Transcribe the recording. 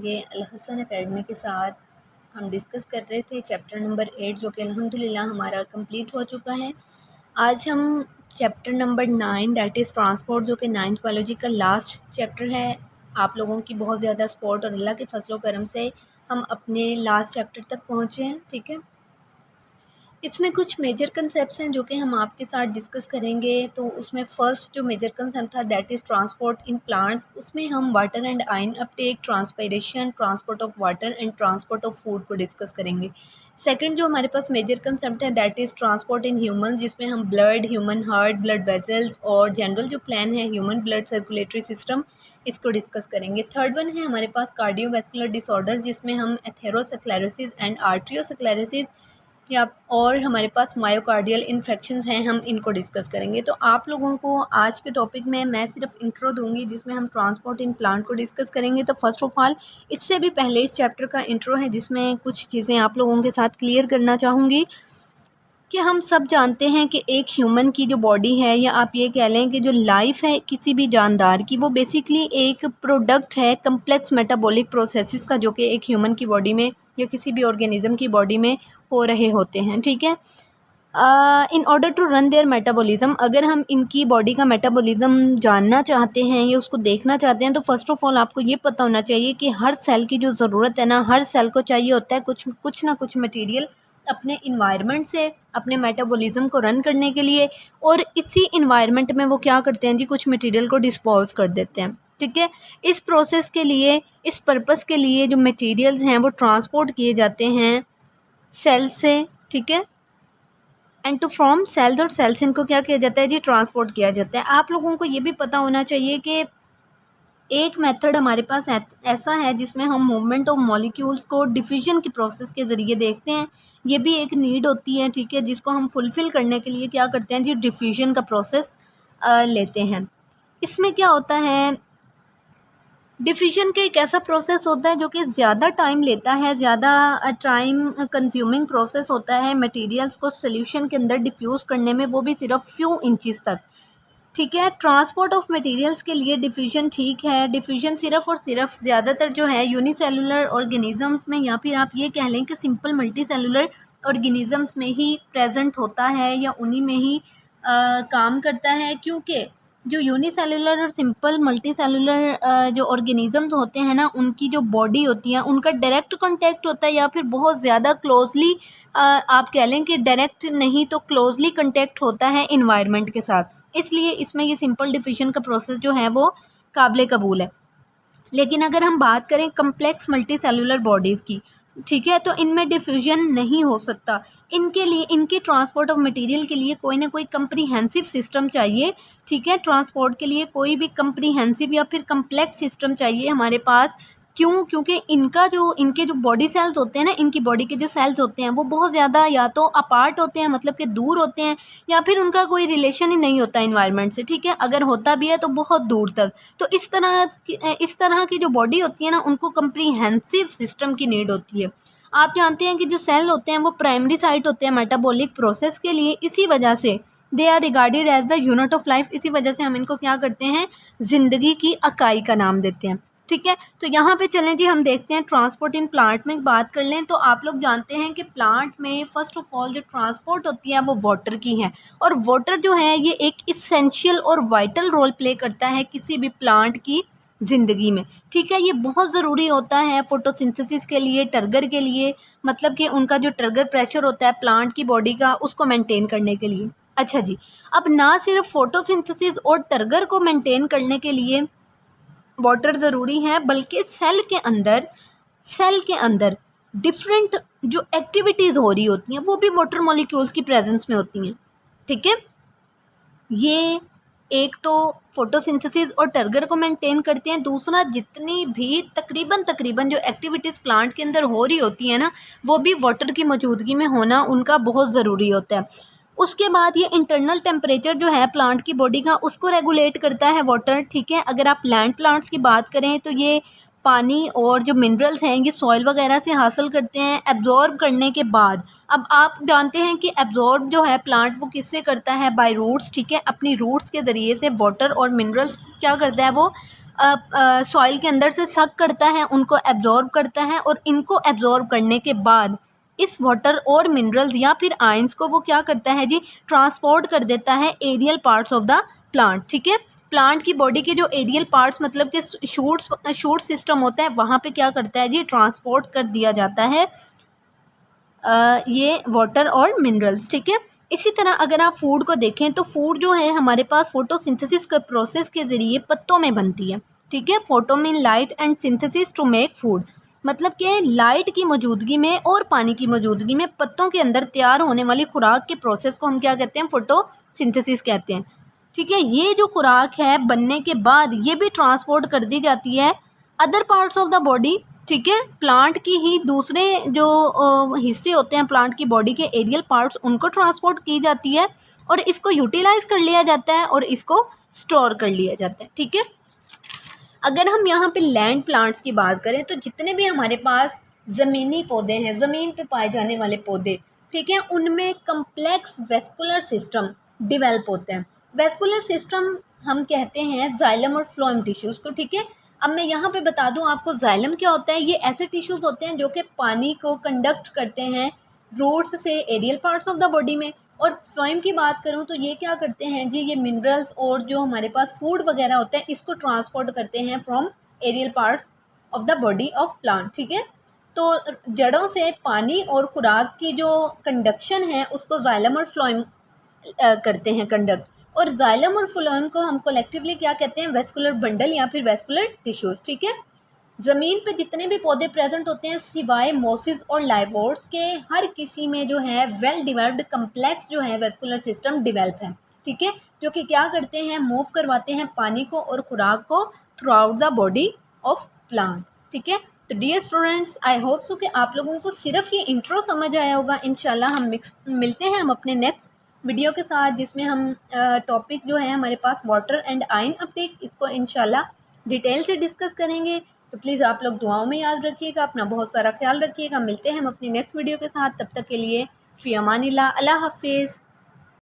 ये अल हसन एकेडमी के साथ हम डिस्कस कर रहे थे चैप्टर नंबर 8 जो कि अल्हम्दुलिल्लाह हमारा कंप्लीट हो चुका है। आज हम chapter number 9 that is transport जो कि 9th बायोलॉजी का लास्ट चैप्टर है। आप लोगों की बहुत ज़्यादा सपोर्ट और अल्लाह के फजल करम से हम अपने लास्ट चैप्टर तक पहुँचे हैं, ठीक है। इसमें कुछ मेजर कंसेप्ट्स हैं जो कि हम आपके साथ डिस्कस करेंगे। तो उसमें फ़र्स्ट जो मेजर कंसेप्ट था that is transport in plants. उसमें हम water and ion Uptake, transpiration, transport of water and transport of food को डिस्कस करेंगे। सेकंड जो हमारे पास मेजर कंसेप्ट है that is transport in human, जिसमें हम blood, human heart, blood vessels और जनरल जो प्लान है ह्यूमन ब्लड सर्कुलेटरी सिस्टम, इसको डिस्कस करेंगे। थर्ड वन है हमारे पास कार्डियोवैस्कुलर डिसऑर्डर, जिसमें हम एथेरोस्क्लेरोसिस एंड आर्ट्रियोस्क्लेरोसिस या और हमारे पास मायोकार्डियल इन्फेक्शंस हैं, हम इनको डिस्कस करेंगे। तो आप लोगों को आज के टॉपिक में मैं सिर्फ इंट्रो दूंगी जिसमें हम ट्रांसपोर्ट इन प्लांट को डिस्कस करेंगे। तो फर्स्ट ऑफ ऑल इससे भी पहले इस चैप्टर का इंट्रो है जिसमें कुछ चीज़ें आप लोगों के साथ क्लियर करना चाहूँगी कि हम सब जानते हैं कि एक ह्यूमन की जो बॉडी है या आप ये कह लें कि जो लाइफ है किसी भी जानदार की, वो बेसिकली एक प्रोडक्ट है कम्प्लेक्स मेटाबॉलिक प्रोसेसेस का, जो कि एक ह्यूमन की बॉडी में या किसी भी ऑर्गेनिज्म की बॉडी में हो रहे होते हैं, ठीक है। In order to run their metabolism, अगर हम इनकी बॉडी का मेटाबॉलिज्म जानना चाहते हैं या उसको देखना चाहते हैं तो फर्स्ट ऑफ ऑल आपको ये पता होना चाहिए कि हर सेल की जो ज़रूरत है ना, हर सेल को चाहिए होता है कुछ ना कुछ मटेरियल अपने इन्वायरमेंट से अपने मेटाबॉलिज्म को रन करने के लिए, और इसी इन्वायरमेंट में वो क्या करते हैं जी, कुछ मटेरियल को डिस्पोज कर देते हैं, ठीक है। इस प्रोसेस के लिए, इस पर्पस के लिए जो मटेरियल्स हैं वो ट्रांसपोर्ट किए जाते हैं सेल से, ठीक है। एंड टू फॉर्म सेल्स, और सेल्स इनको क्या किया जाता है जी, ट्रांसपोर्ट किया जाता है। आप लोगों को ये भी पता होना चाहिए कि एक मेथड हमारे पास ऐसा है जिसमें हम मूवमेंट ऑफ मॉलिक्यूल्स को डिफ्यूजन की प्रोसेस के ज़रिए देखते हैं। ये भी एक नीड होती है, ठीक है, जिसको हम फुलफ़िल करने के लिए क्या करते हैं जी, डिफ्यूजन का प्रोसेस लेते हैं। इसमें क्या होता है, डिफ्यूजन का एक ऐसा प्रोसेस होता है जो कि ज़्यादा टाइम लेता है, ज़्यादा टाइम कंज्यूमिंग प्रोसेस होता है मटेरियल्स को सॉल्यूशन के अंदर डिफ्यूज़ करने में, वो भी सिर्फ फ्यू इंचेस तक, ठीक है। ट्रांसपोर्ट ऑफ मटेरियल्स के लिए डिफ्यूजन ठीक है, डिफ्यूजन सिर्फ और सिर्फ ज़्यादातर जो है यूनिसेलुलर ऑर्गेनिजम्स में या फिर आप ये कह लें कि सिंपल मल्टी सेलुलर ऑर्गेनिजम्स में ही प्रेजेंट होता है या उन्हीं में ही काम करता है, क्योंकि जो यूनिसेलुलर और सिंपल मल्टी सेलुलर जो ऑर्गेनिजम्स होते हैं ना, उनकी जो बॉडी होती है उनका डायरेक्ट कांटेक्ट होता है या फिर बहुत ज़्यादा क्लोजली आप कह लें कि डायरेक्ट नहीं तो क्लोजली कांटेक्ट होता है इन्वायरमेंट के साथ, इसलिए इसमें ये सिंपल डिफ्यूजन का प्रोसेस जो है वो काबिल कबूल है। लेकिन अगर हम बात करें कम्प्लेक्स मल्टी सेलुलर बॉडीज़ की, ठीक है, तो इनमें डिफ्यूजन नहीं हो सकता। इनके लिए, इनके ट्रांसपोर्ट ऑफ मटेरियल के लिए कोई ना कोई कंप्रीहेंसिव सिस्टम चाहिए, ठीक है। ट्रांसपोर्ट के लिए कोई भी कंप्रीहेंसिव या फिर कम्प्लेक्स सिस्टम चाहिए हमारे पास। क्यों? क्योंकि इनके जो बॉडी सेल्स होते हैं ना, इनकी बॉडी के जो सेल्स होते हैं वो बहुत ज़्यादा या तो अपार्ट होते हैं, मतलब कि दूर होते हैं, या फिर उनका कोई रिलेशन ही नहीं होता इन्वायरमेंट से, ठीक है। अगर होता भी है तो बहुत दूर तक। तो इस तरह की जो बॉडी होती है ना, उनको कंप्रीहेंसिव सिस्टम की नीड होती है। आप जानते हैं कि जो सेल होते हैं वो प्राइमरी साइट होते हैं मेटाबॉलिक प्रोसेस के लिए, इसी वजह से they are regarded as the unit of life, इसी वजह से हम इनको क्या करते हैं, ज़िंदगी की इकाई का नाम देते हैं, ठीक है। तो यहाँ पे चलें जी, हम देखते हैं ट्रांसपोर्ट इन प्लांट में बात कर लें तो आप लोग जानते हैं कि प्लांट में फर्स्ट ऑफ ऑल जो ट्रांसपोर्ट होती है वो वाटर की है, और वाटर जो है ये एक इसेंशियल और वाइटल रोल प्ले करता है किसी भी प्लांट की ज़िंदगी में, ठीक है। ये बहुत ज़रूरी होता है फोटोसिंथेसिस के लिए, टर्गर के लिए, मतलब कि उनका जो टर्गर प्रेशर होता है प्लांट की बॉडी का उसको मेंटेन करने के लिए। अच्छा जी, अब ना सिर्फ फोटोसिंथेसिस और टर्गर को मेंटेन करने के लिए वाटर ज़रूरी है, बल्कि सेल के अंदर डिफरेंट जो एक्टिविटीज़ हो रही होती हैं वो भी वाटर मॉलिक्यूल्स की प्रेजेंस में होती हैं, ठीक है। ये एक तो फोटोसिंथेसिस और टर्गर को मेंटेन करते हैं, दूसरा जितनी भी तकरीबन जो एक्टिविटीज़ प्लांट के अंदर हो रही होती है ना, वो भी वाटर की मौजूदगी में होना उनका बहुत ज़रूरी होता है। उसके बाद ये इंटरनल टेम्परेचर जो है प्लांट की बॉडी का उसको रेगुलेट करता है वाटर, ठीक है। अगर आप लैंड प्लांट्स की बात करें तो ये पानी और जो मिनरल्स हैं ये सॉइल वगैरह से हासिल करते हैं एब्जॉर्ब करने के बाद। अब आप जानते हैं कि एब्जॉर्ब जो है प्लांट वो किससे करता है, बाय रूट्स, ठीक है। अपनी रूट्स के ज़रिए से वाटर और मिनरल्स क्या करता है वो सॉइल के अंदर से सक करता है, उनको एब्जॉर्ब करता है, और इनको एब्जॉर्ब करने के बाद इस वाटर और मिनरल्स या फिर आयंस को वो क्या करता है जी, ट्रांसपोर्ट कर देता है aerial parts of the plant, ठीक है। प्लांट की बॉडी के जो एरियल पार्ट्स मतलब कि शूट सिस्टम होता है वहाँ पे क्या करता है जी, ट्रांसपोर्ट कर दिया जाता है ये वाटर और मिनरल्स, ठीक है। इसी तरह अगर आप फूड को देखें तो फूड जो है हमारे पास फोटोसिंथेसिस के प्रोसेस के ज़रिए पत्तों में बनती है, ठीक है। Photo mean light and synthesis to make food, मतलब कि लाइट की मौजूदगी में और पानी की मौजूदगी में पत्तों के अंदर तैयार होने वाली खुराक के प्रोसेस को हम क्या कहते हैं, फोटोसिंथेसिस कहते हैं, ठीक है। ये जो खुराक है बनने के बाद ये भी ट्रांसपोर्ट कर दी जाती है other parts of the body, ठीक है। प्लांट की ही दूसरे जो हिस्से होते हैं प्लांट की बॉडी के एरियल पार्ट्स, उनको ट्रांसपोर्ट की जाती है और इसको यूटिलाइज कर लिया जाता है और इसको स्टोर कर लिया जाता है, ठीक है। अगर हम यहाँ पे लैंड प्लांट्स की बात करें तो जितने भी हमारे पास ज़मीनी पौधे हैं, ज़मीन पे पाए जाने वाले पौधे, ठीक है, उनमें कम्प्लेक्स वेस्कुलर सिस्टम डिवेल्प होते हैं। वेस्कुलर सिस्टम हम कहते हैं जाइलम और फ्लोएम टिश्यूज़ को, ठीक है। अब मैं यहाँ पे बता दूँ आपको जाइलम क्या होता है। ये ऐसे टिश्यूज़ होते हैं जो कि पानी को कंडक्ट करते हैं रूट्स से aerial parts of the body में। और फ्लोएम की बात करूँ तो ये क्या करते हैं जी, ये मिनरल्स और जो हमारे पास फूड वगैरह होता है इसको ट्रांसपोर्ट करते हैं from aerial parts of the body of plant, ठीक है। तो जड़ों से पानी और खुराक की जो कंडक्शन है उसको जाइलम और फ्लोएम करते हैं कंडक्ट। और जाइलम और फ्लोएम को हम कलेक्टिवली क्या कहते हैं, वेस्कुलर बंडल या फिर वेस्कुलर टिश्यूज़, ठीक है। ज़मीन पे जितने भी पौधे प्रेजेंट होते हैं सिवाय मोसिस और लाइवोर्ड्स के, हर किसी में जो है वेल डिवेल्प्ड कम्प्लेक्स जो है वेस्कुलर सिस्टम डिवेल्प है, ठीक है, जो कि क्या करते हैं, मूव करवाते हैं पानी को और खुराक को throughout the body of plant, ठीक है। तो dear students, I hope so कि आप लोगों को सिर्फ ये इंट्रो समझ आया होगा। इंशाल्लाह हम मिलते हैं हम अपने नेक्स्ट वीडियो के साथ, जिसमें हम टॉपिक जो है हमारे पास वाटर एंड आयन अपटेक, इसको इंशाल्लाह डिटेल से डिस्कस करेंगे। तो प्लीज़ आप लोग दुआओं में याद रखिएगा, अपना बहुत सारा ख्याल रखिएगा। मिलते हैं हम अपनी नेक्स्ट वीडियो के साथ, तब तक के लिए फ़ी अमानिल्लाह, अल्लाह हाफिज़।